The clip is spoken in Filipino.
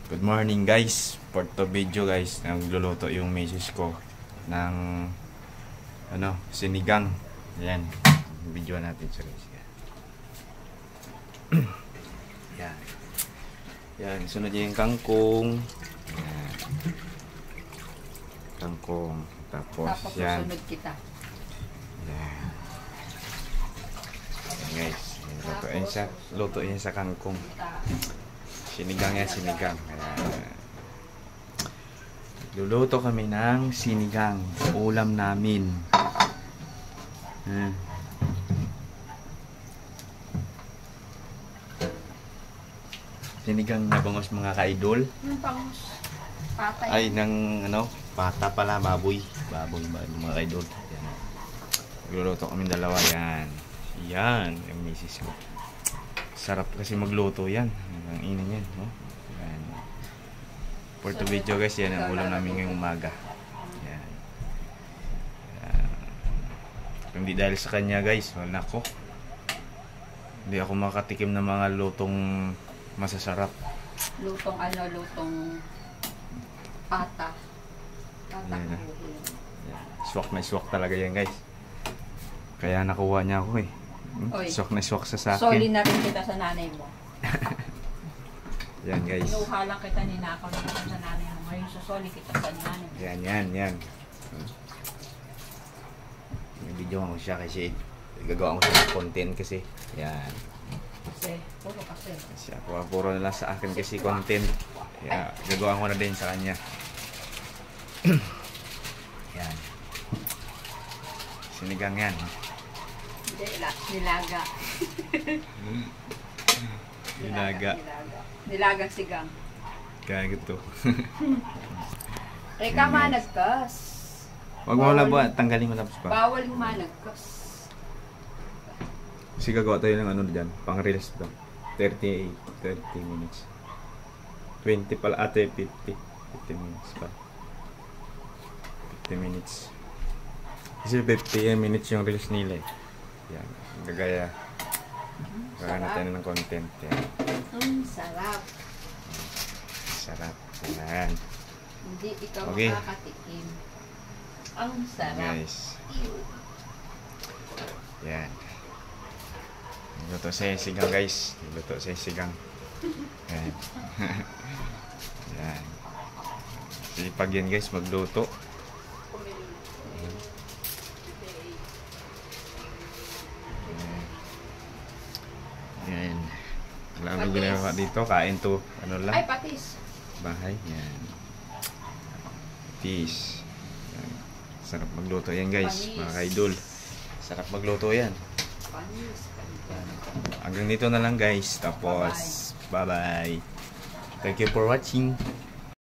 Good morning guys. For to video guys, nagluluto yung misis ko ng sinigang. Yan. Video natin siya guys. Yan. Yan, sunod yung kangkong. Yan. Kangkong. Tapos yan. Sunod kita. Yan. Yan guys. Lutuin sa kangkong. Sinigang yan, sinigang. Ayan. Luluto kami ng sinigang. Ulam namin. Ayan. Sinigang na bangos mga ka-idol. Yung bangus. Patay. Ay, ng pata pala, baboy. Baboy mga ka-idol. Ayan. Luluto kami dalawa. Yan. Yan, yung misis ko. Sarap kasi magluto yan. Ang ina yan, no? Yan. For the video guys, yan ang ulam namin ngayong umaga. Yan. Yan. Hindi dahil sa kanya guys, wala ko. Hindi ako makatikim ng mga lutong masasarap. Lutong lutong pata. Yan. Swak na swak talaga yan guys. Kaya nakuha niya ako eh. Swak na swak sa akin. Soli na rin kita sa nanay mo. Yan guys. Inuha lang kita, ninakaw na kita sa nanay mo. Ngayon susoli kita sa nanay mo. Yan. Video ko siya kasi gagawa ko siya ng content kasi. Yan. Kasi, puro kasi. Kasi puro na lang sa akin kasi content. Kaya gagawa ko na din sa kanya. Yan. Sinigang yan. Nilaga. Nilagang sigang. Kaya ito. Reka managkas. Wag mo lang ba, tanggalin mo tapos pa. Bawal yung managkas. Kasi gagawa tayo ng dyan, pang reels daw. 30 minutes. 20 pala, 50 minutes pa. 50 minutes. Kasi 50 minutes yung reels nila eh. Yan, gagaya. Gagaya natin ng content. Yan. Sarap. Sarap. Yan. Hindi ikaw okay. Makakatikim. Ang sarap. Guys. Yan. Luto sa sigang guys. Luto sa sigang. Yan. Yan. Sipag yan guys, magluto. Yan. Wala nang ginagawa dito. Kain to. Lang. Ay, patis. Bahay. Yan. Patis. Yan. Sarap magluto yan guys. Mga ka-idol. Sarap magluto yan. Panis. Hanggang dito na lang guys. Tapos, bye-bye. Thank you for watching.